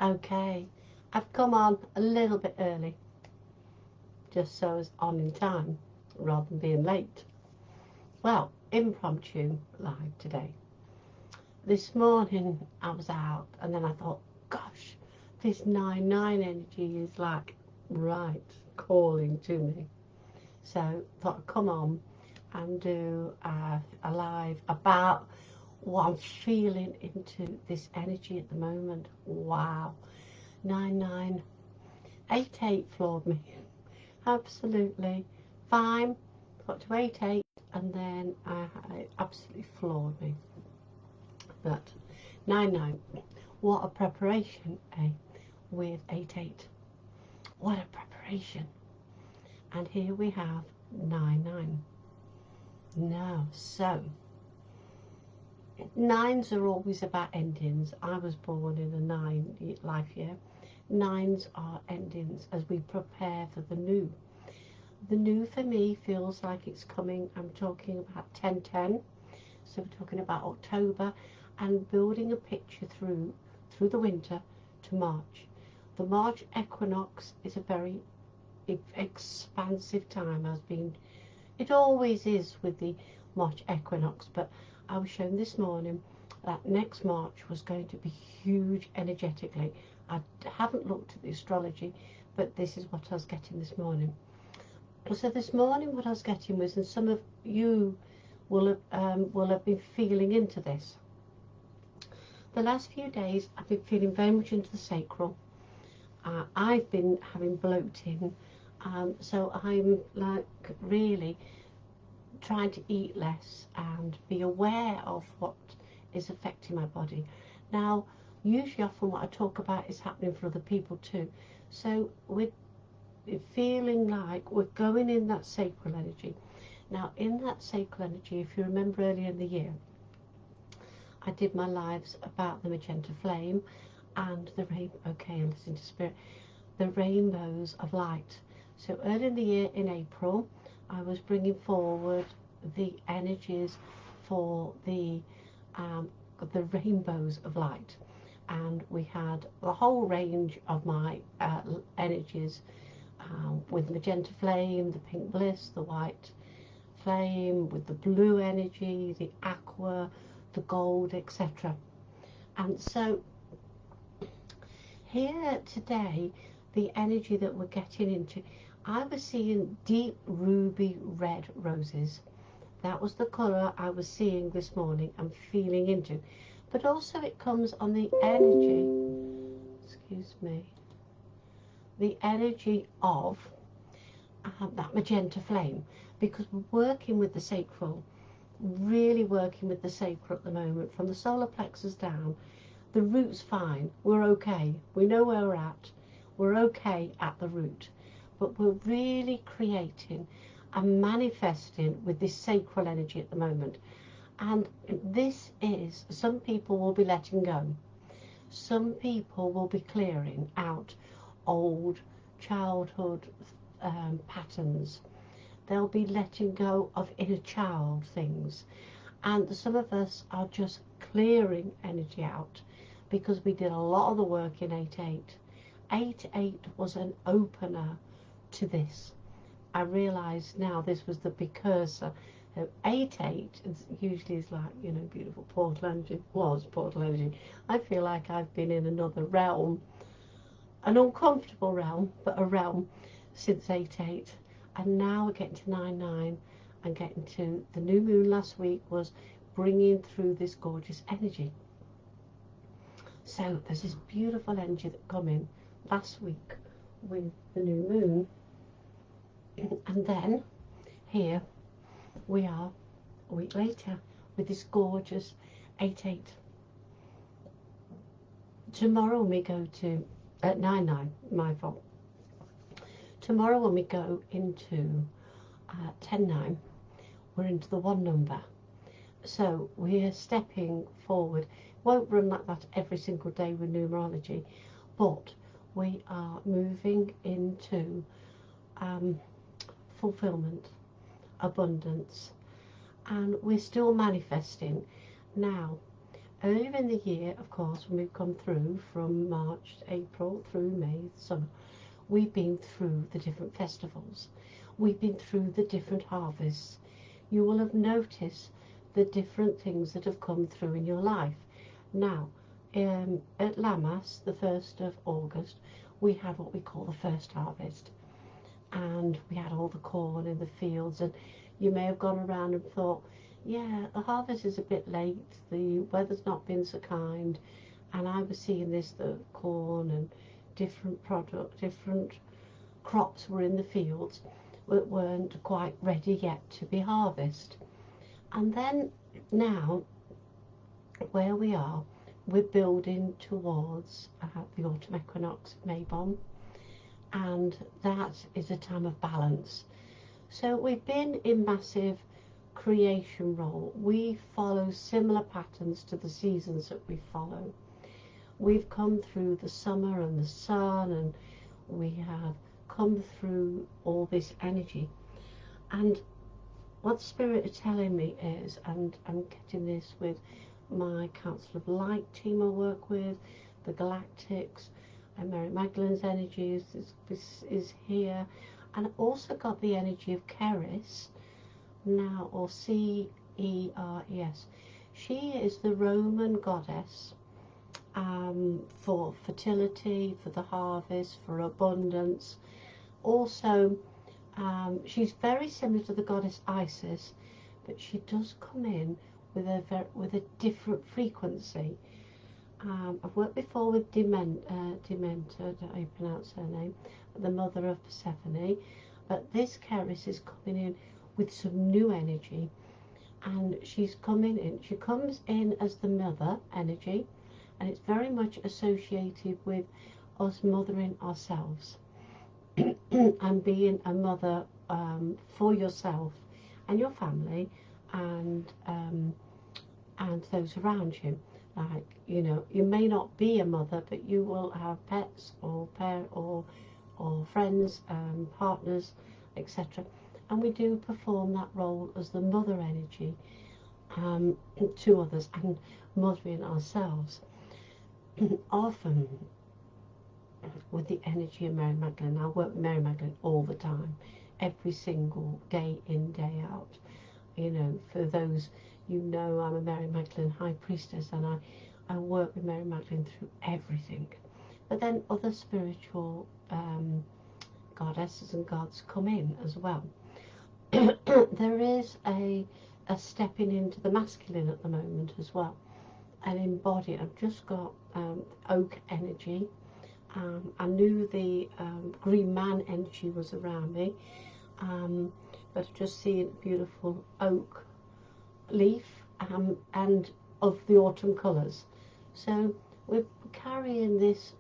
Okay, I've come on a little bit early, just so as on in time, rather than being late. Well, impromptu live today. This morning I was out and then I thought, gosh, this 9-9 energy is like right calling to me. So I thought I'd come on and do a live about what I'm feeling into this energy at the moment. Wow, 9-9, 8-8 floored me. Absolutely fine. Got to 8-8 and then it absolutely floored me. But 9-9, what a preparation, eh? With 8-8, what a preparation. And here we have 9-9. Now, so 9s are always about endings. I was born in a 9 life year. 9s are endings as we prepare for the new. The new for me feels like it's coming. I'm talking about 10-10. So we're talking about October and building a picture through the winter to March. The March equinox is a very expansive time, has been. It always is with the March equinox, but I was shown this morning that next March was going to be huge energetically. I haven't looked at the astrology, but this is what I was getting this morning. So this morning what I was getting was, and some of you will have been feeling into this. The last few days I've been feeling very much into the sacral. I've been having bloating, so I'm like really trying to eat less and be aware of what is affecting my body. Now, usually often what I talk about is happening for other people too. So we're feeling like we're going in that sacral energy. Now, in that sacral energy, if you remember earlier in the year, I did my lives about the magenta flame and the rainbow. Okay, and listen to spirit. The rainbows of light. So early in the year, in April, I was bringing forward the energies for the rainbows of light, and we had the whole range of my energies with magenta flame, the pink bliss, the white flame, with the blue energy, the aqua, the gold, etc. And so here today, the energy that we're getting into, I was seeing deep ruby red roses. That was the colour I was seeing this morning and feeling into. But also it comes on the energy, excuse me, the energy of that magenta flame, because we're working with the sacral, really working with the sacral at the moment, from the solar plexus down. The root's fine, we're okay, we know where we're okay at the root, but we're really creating and manifesting with this sacral energy at the moment. And this is, some people will be letting go, some people will be clearing out old childhood patterns. They'll be letting go of inner child things, and some of us are just clearing energy out because we did a lot of the work in 8-8. 8-8 was an opener to this. I realised now this was the precursor. So 8-8 usually is like, you know, beautiful portal energy, was portal energy. I feel like I've been in another realm, an uncomfortable realm, but a realm since 8-8. And now we're getting to 9-9 and getting to the new moon last week was bringing through this gorgeous energy. So there's this beautiful energy that come in last week with the new moon, and then here we are a week later with this gorgeous 8-8. Tomorrow when we go to 9-9, my fault. Tomorrow when we go into 10-9, we're into the 1 number. So we're stepping forward. Won't run like that every single day with numerology, but we are moving into fulfillment, abundance, and we're still manifesting. Now, earlier in the year, of course, when we've come through from March, April through May, summer, we've been through the different festivals. We've been through the different harvests. You will have noticed the different things that have come through in your life. Now, at Lammas, the 1st of August, we had what we call the first harvest. And we had all the corn in the fields, and you may have gone around and thought, yeah, the harvest is a bit late, the weather's not been so kind. And I was seeing this, the corn and different crops were in the fields that weren't quite ready yet to be harvested. And then now, where we are, we're building towards the autumn equinox, Maybon, and that is a time of balance. So we've been in massive creation role. We follow similar patterns to the seasons that we follow. We've come through the summer and the sun, and we have come through all this energy. And what Spirit are telling me is, and I'm getting this with my Council of Light team I work with, the Galactics, and Mary Magdalene's energy is here. And I've also got the energy of Ceres now, or Ceres. She is the Roman goddess for fertility, for the harvest, for abundance. Also, she's very similar to the goddess Isis, but she does come in with a different frequency. I've worked before with Dementa, I don't know how you pronounce her name, the mother of Persephone, but this Ceres is coming in with some new energy, and she comes in as the mother energy, and it's very much associated with us mothering ourselves and being a mother for yourself and your family and those around you. Like, you know, you may not be a mother, but you will have pets or friends, partners, etc. And we do perform that role as the mother energy to others and mothering ourselves. Often with the energy of Mary Magdalene, I work with Mary Magdalene all the time, every single day in, day out. You know, for those, you know, I'm a Mary Magdalene High Priestess, and I work with Mary Magdalene through everything. But then other spiritual goddesses and gods come in as well. There is a stepping into the masculine at the moment as well, and embody. I've just got oak energy. I knew the green man energy was around me, but I've just seen a beautiful oak leaf and of the autumn colours. So we're carrying this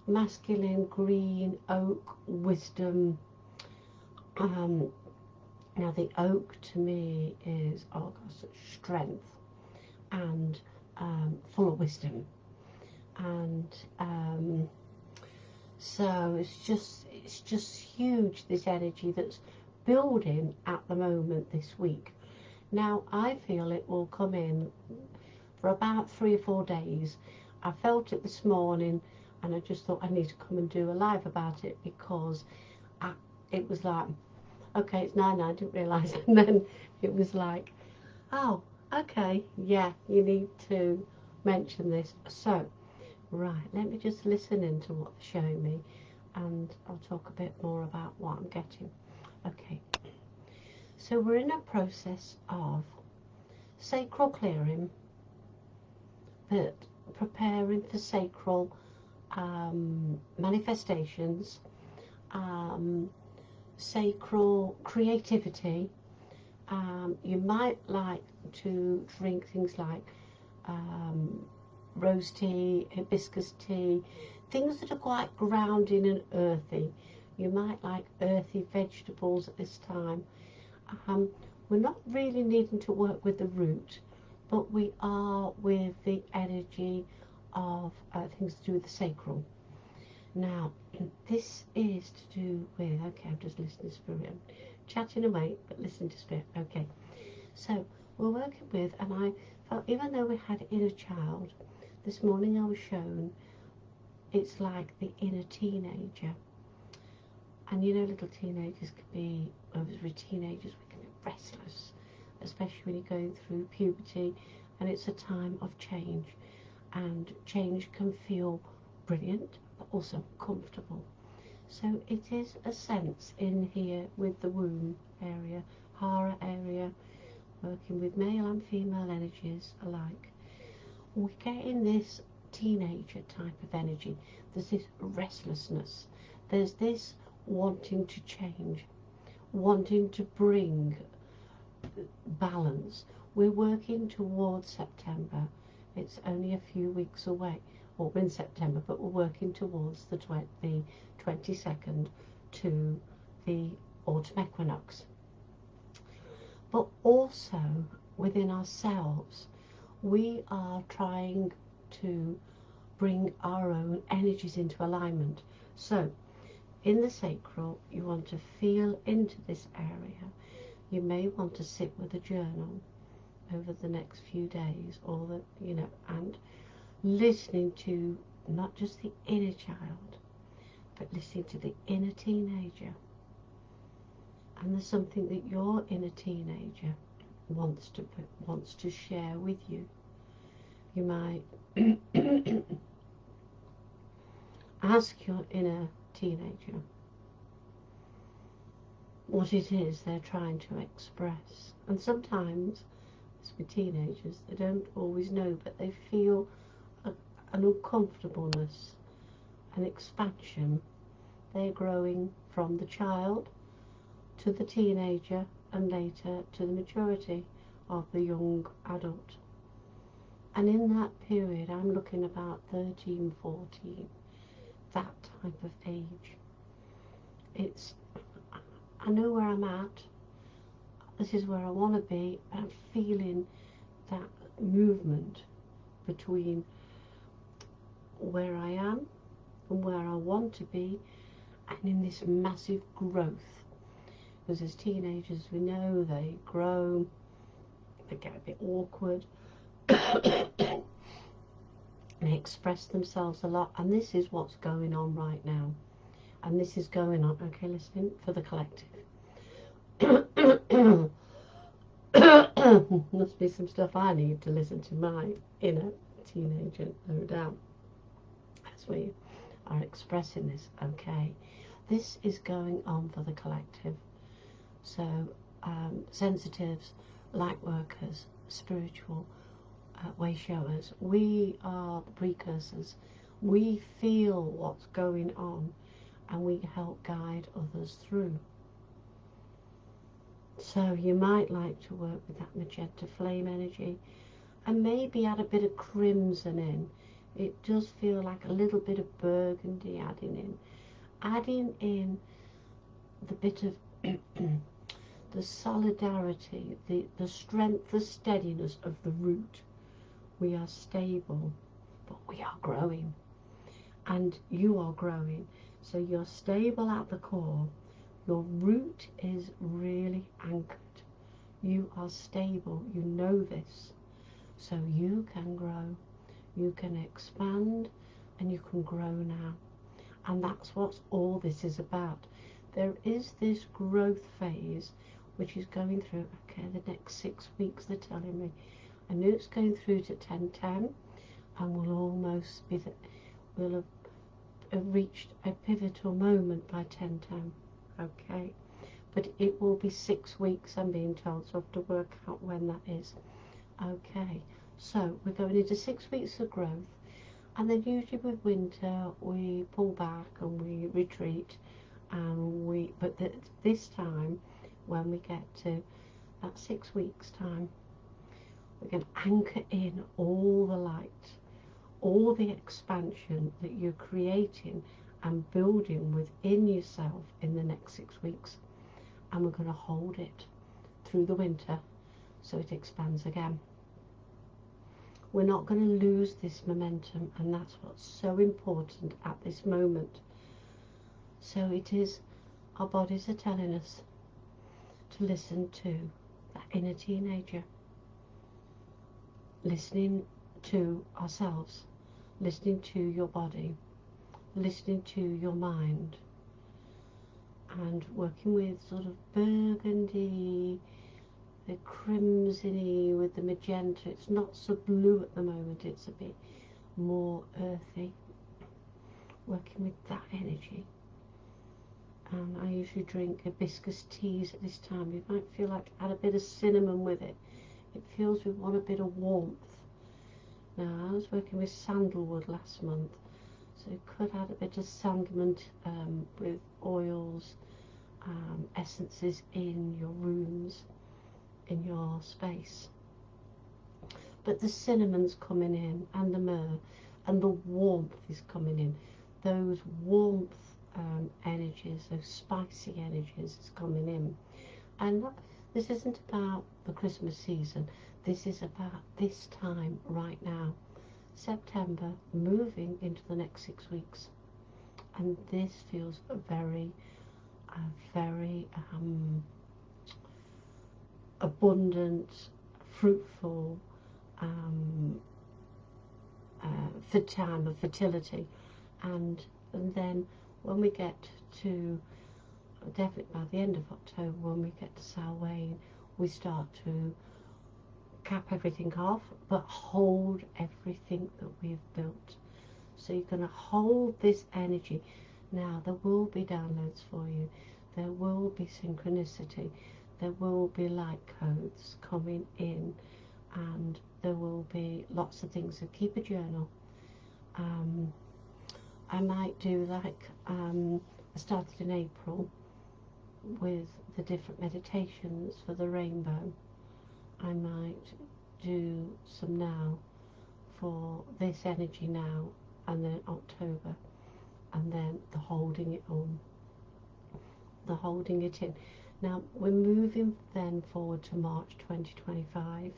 masculine green oak wisdom. Now the oak to me is, oh gosh, such strength and full of wisdom, and so it's just huge, this energy that's building at the moment this week. Now I feel it will come in for about 3 or 4 days. I felt it this morning, and I just thought I need to come and do a live about it, because it was like, okay, it's 9, I didn't realise, and then it was like, oh, okay, yeah, you need to mention this. So, right, let me just listen into what they're showing me, and I'll talk a bit more about what I'm getting. Okay, so we're in a process of sacral clearing, but preparing for sacral manifestations, sacral creativity. You might like to drink things like rose tea, hibiscus tea, things that are quite grounding and earthy. You might like earthy vegetables at this time. We're not really needing to work with the root, but we are with the energy of things to do with the sacral. Now, this is to do with, okay, I'm just listening to Spirit. I'm chatting away, but listening to Spirit. Okay, so we're working with, and even though we had inner child, this morning I was shown it's like the inner teenager. And you know, little teenagers can be, over teenagers, we can be restless, especially when you're going through puberty, and it's a time of change. And change can feel brilliant, but also comfortable. So it is a sense in here with the womb area, hara area, working with male and female energies alike. We get in this teenager type of energy. There's this restlessness. There's this wanting to change, wanting to bring balance. We're working towards September. It's only a few weeks away, or in September, but we're working towards the 22nd to the autumn equinox. But also within ourselves, we are trying to bring our own energies into alignment. So in the sacral, you want to feel into this area. You may want to sit with a journal over the next few days, or and listening to not just the inner child, but listening to the inner teenager. And there's something that your inner teenager wants to share with you. You might ask your inner teenager what it is they're trying to express. And sometimes, as with teenagers, they don't always know, but they feel an uncomfortableness, an expansion. They're growing from the child to the teenager, and later to the maturity of the young adult. And in that period, I'm looking about 13, 14, that type of age. I know where I'm at, this is where I want to be, but I'm feeling that movement between where I am and where I want to be, and in this massive growth. Because as teenagers, we know they grow, they get a bit awkward, they express themselves a lot, and this is what's going on right now. And this is going on, okay, listening for the collective. Must be some stuff I need to listen to my inner teenager, no doubt, as we are expressing this. Okay, this is going on for the collective. So sensitives, light workers, spiritual way showers, we are the precursors. We feel what's going on, and we help guide others through. So you might like to work with that magenta flame energy, and maybe add a bit of crimson in. It does feel like a little bit of burgundy adding in the bit of the solidarity, the strength, the steadiness of the root. We are stable, but we are growing, and you are growing. So you're stable at the core. Your root is really anchored. You are stable. You know this. So you can grow. You can expand, and you can grow now. And that's what all this is about. There is this growth phase which is going through, okay, the next 6 weeks, they're telling me. I know it's going through to 10-10, and we'll almost be we'll have reached a pivotal moment by 10-10. Okay, but it will be 6 weeks, I'm being told, so I have to work out when that is. Okay, so we're going into 6 weeks of growth, and then usually with winter we pull back and we retreat, and but this time, when we get to that 6 weeks time, we can anchor in all the light, all the expansion that you're creating and building within yourself in the next 6 weeks, and we're going to hold it through the winter so it expands again. We're not going to lose this momentum, and that's what's so important at this moment. So it is, our bodies are telling us to listen to that inner teenager. listening to ourselves, listening to your body, listening to your mind, and working with sort of burgundy, the crimsony with the magenta. It's not so blue at the moment, it's a bit more earthy. Working with that energy. And I usually drink hibiscus teas at this time. You might feel like add a bit of cinnamon with it. It feels we want a bit of warmth. Now, I was working with sandalwood last month, so you could add a bit of sandalwood with oils, essences in your rooms, in your space. But the cinnamon's coming in, and the myrrh, and the warmth is coming in. Those warmth energies, those spicy energies is coming in. And this isn't about the Christmas season. This is about this time right now. September, moving into the next 6 weeks. And this feels very abundant, fruitful, for time of fertility. And then when we get to, definitely by the end of October, when we get to Samhain, we start to cap everything off, but hold everything that we've built. So you're going to hold this energy. Now, there will be downloads for you. There will be synchronicity. There will be light codes coming in, and there will be lots of things. So keep a journal. I might do like I started in April with the different meditations for the rainbow. I might do some now for this energy now, and then October, and then the holding it on, the holding it in. Now we're moving then forward to March 2025.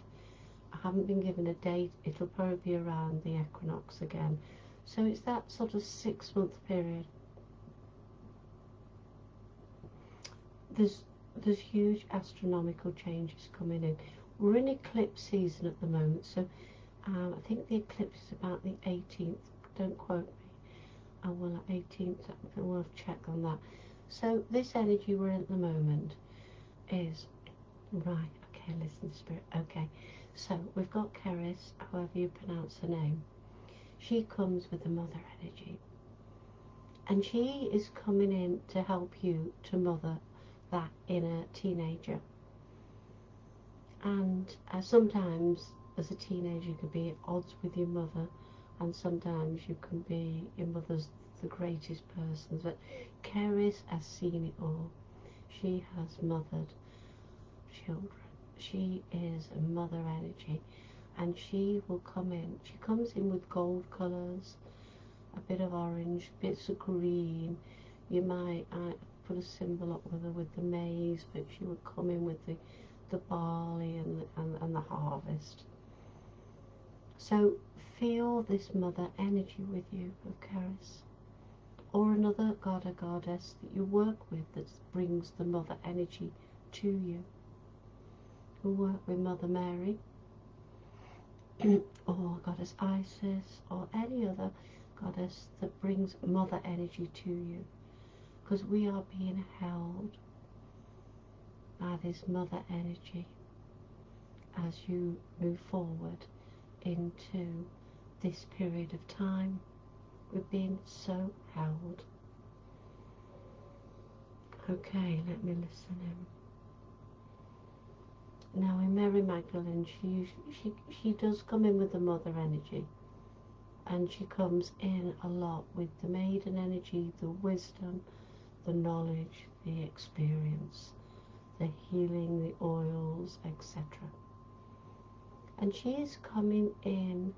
I haven't been given a date. It'll probably be around the equinox again. So it's that sort of 6-month period. There's huge astronomical changes coming in. We're in eclipse season at the moment, so I think the eclipse is about the 18th. Don't quote me. Oh, well, 18th. I will have to check on that. So this energy we're in at the moment is right. Okay, listen, Spirit. Okay, so we've got Ceres, however you pronounce her name. She comes with the mother energy, and she is coming in to help you to mother that inner teenager. And sometimes as a teenager you can be at odds with your mother, and sometimes you can be, your mother's the greatest person. But Ceres has seen it all. She has mothered children. She is a mother energy, and she will come in. She comes in with gold colours, a bit of orange, bits of green. You might put a symbol up with her with the maize, but she would come in with the barley and the harvest. So feel this mother energy with you of Ceres, or another god or goddess that you work with that brings the mother energy to you. You work with Mother Mary, or Goddess Isis, or any other goddess that brings mother energy to you, because we are being held by this mother energy as you move forward into this period of time. We're being so held. Okay, let me listen in. Now in Mary Magdalene, she does come in with the mother energy, and she comes in a lot with the maiden energy, the wisdom, the knowledge, the experience, the healing, the oils, etc. And she is coming in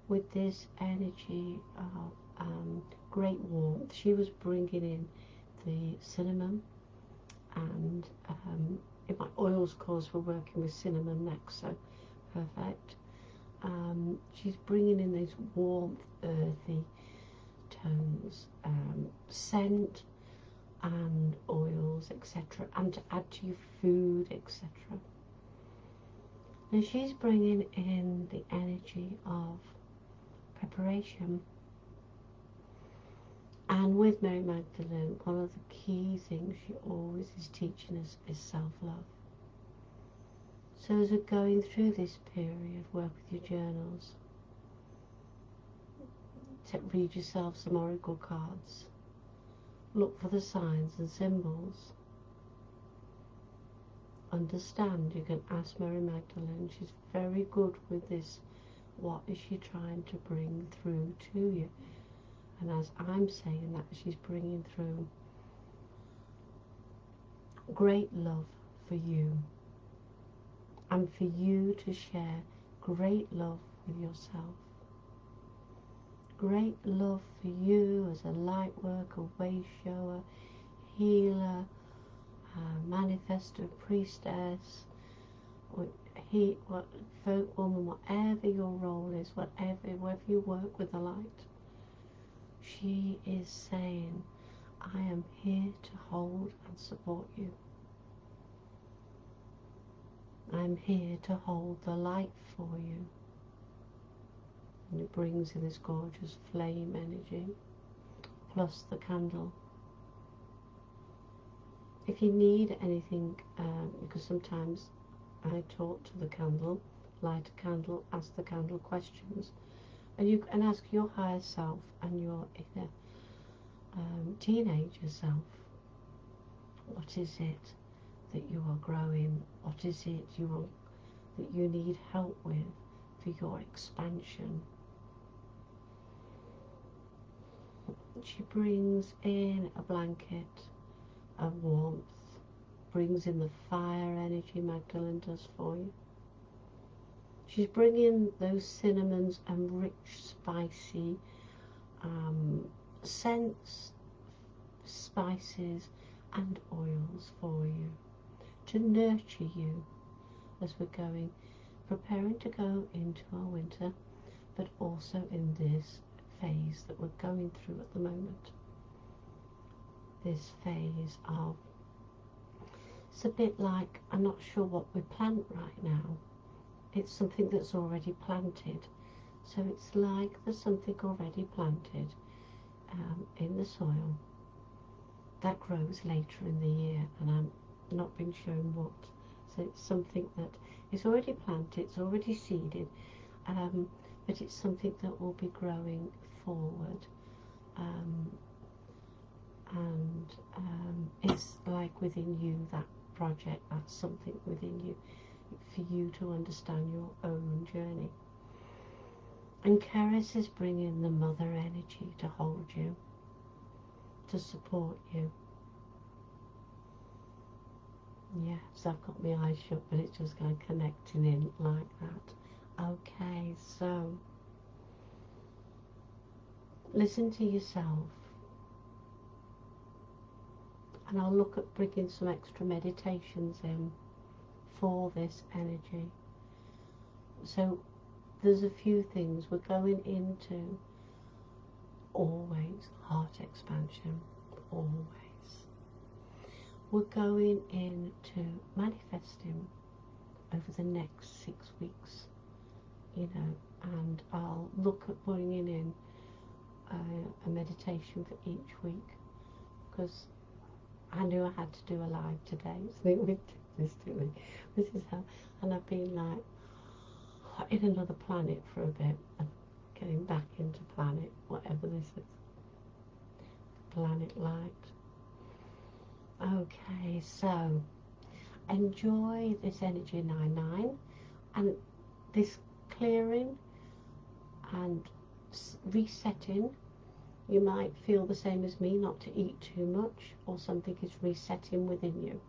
with this energy of great warmth. She was bringing in the cinnamon, and in my oils course we're working with cinnamon next, so perfect. She's bringing in these warmth, earthy tones, scent and oils, etc., and to add to your food, etc. And she's bringing in the energy of preparation. And with Mary Magdalene, one of the key things she always is teaching us is self-love. So as we're going through this period, work with your journals, read yourself some oracle cards, look for the signs and symbols. Understand, you can ask Mary Magdalene, she's very good with this. What is she trying to bring through to you? And as I'm saying that, she's bringing through great love for you, and for you to share great love with yourself. Great love for you as a light worker, way shower, healer, manifestor, priestess, or folk woman, whatever your role is, wherever you work with the light. She is saying, I am here to hold and support you. I'm here to hold the light for you. And it brings in this gorgeous flame energy, plus the candle. If you need anything, because sometimes I talk to the candle, light a candle, ask the candle questions, and you can ask your higher self and your inner teenager self, what is it that you are growing? What is it that you need help with for your expansion? She brings in a blanket of warmth, brings in the fire energy Magdalene does for you. She's bringing those cinnamons and rich, spicy scents, spices and oils for you to nurture you as we're preparing to go into our winter, but also in this phase that we're going through at the moment. This phase of, it's a bit like, I'm not sure what we plant right now. It's something that's already planted. So it's like there's something already planted in the soil that grows later in the year, and I'm not being shown what. So it's something that is already planted, it's already seeded, but it's something that will be growing forward. It's like within you, that project, that's something within you, for you to understand your own journey. And Ceres is bringing the mother energy to hold you, to support you. Yes, I've got my eyes shut, but it's just kind of connecting in like that. Okay, so listen to yourself. And I'll look at bringing some extra meditations in for this energy. So there's a few things. We're going into always heart expansion, always. We're going into manifesting over the next 6 weeks, and I'll look at putting in a meditation for each week, because I knew I had to do a live today, so we did this, didn't we? This is how, and I've been like in another planet for a bit, and getting back into planet, whatever this is, planet light. Okay, so enjoy this energy 9-9 and this clearing and resetting. You might feel the same as me, not to eat too much, or something is resetting within you.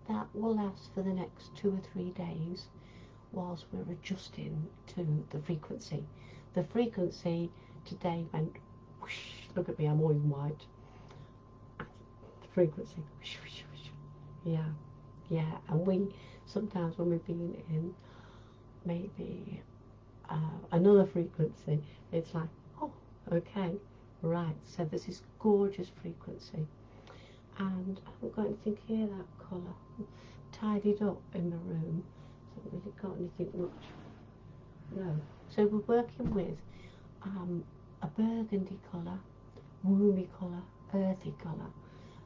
That will last for the next 2 or 3 days whilst we're adjusting to the frequency. The frequency today went whoosh, look at me, I'm all in white. The frequency, whoosh, whoosh, whoosh. Yeah, and we sometimes when we've been in maybe another frequency, it's like, oh, okay, right, so there's this gorgeous frequency, and I haven't got anything here that colour, tidied up in the room, so haven't really got anything much. No. So we're working with a burgundy colour, woomy colour, earthy colour,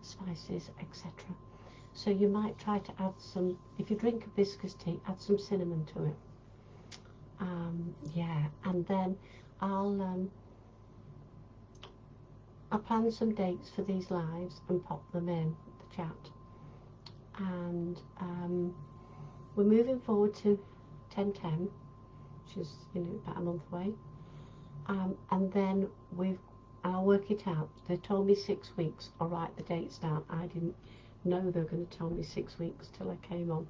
spices, etc. So you might try to add some, if you drink hibiscus tea, add some cinnamon to it. Yeah, and then I'll plan some dates for these lives and pop them in the chat. And we're moving forward to 10/10, which is, you know, about a month away. And then I'll work it out. They told me 6 weeks. I'll write the dates down. I didn't know they were going to tell me 6 weeks till I came on.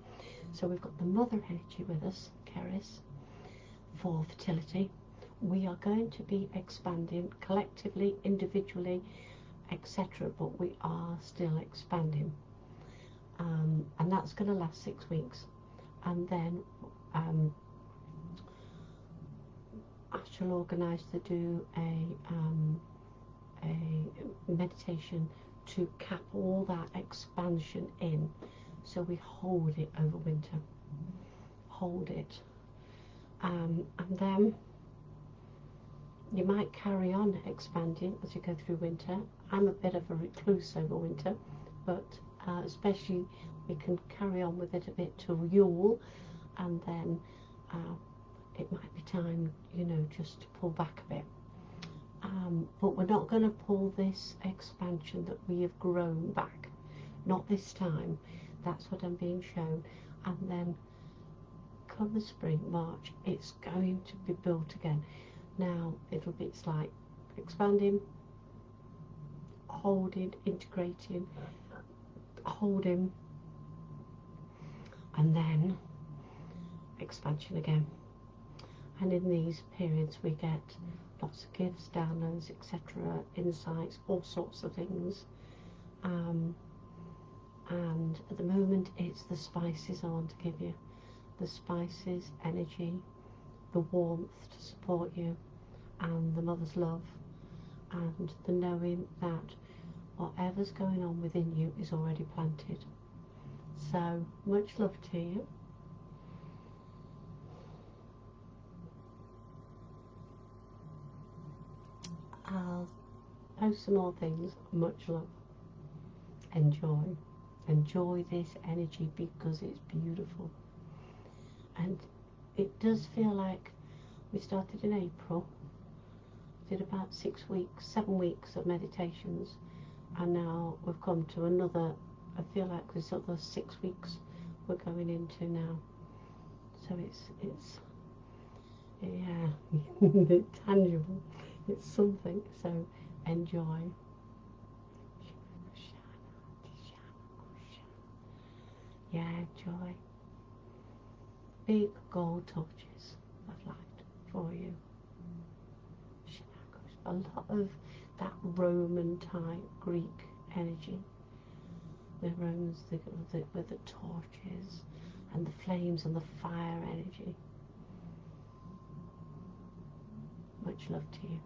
So we've got the mother energy with us, Ceres, for fertility. We are going to be expanding collectively, individually, etc. But we are still expanding. And that's going to last 6 weeks. And then I shall organise to do a meditation to cap all that expansion in, so we hold it over winter, hold it, and then you might carry on expanding as you go through winter. I'm a bit of a recluse over winter, but especially we can carry on with it a bit till Yule, and then it might be time, you know, just to pull back a bit. But we're not going to pull this expansion that we have grown back, not this time. That's what I'm being shown. And then come the spring, March, it's going to be built again. Now it's like expanding, holding, integrating, holding, and then expansion again. And in these periods we get lots of gifts, downloads, etc., insights, all sorts of things. And at the moment it's the spices I want to give you. The spices, energy, the warmth to support you, and the mother's love, and the knowing that whatever's going on within you is already planted. So much love to you. I'll post some more things. Much love. Enjoy this energy because it's beautiful. And it does feel like we started in April, did about 6 weeks, 7 weeks of meditations, and now we've come to another, I feel like there's other 6 weeks we're going into now. So it's yeah, it's tangible, it's something, so enjoy. Yeah, enjoy. Big gold torches of light for you. A lot of that Roman type Greek energy. The Romans with the torches and the flames and the fire energy. Much love to you.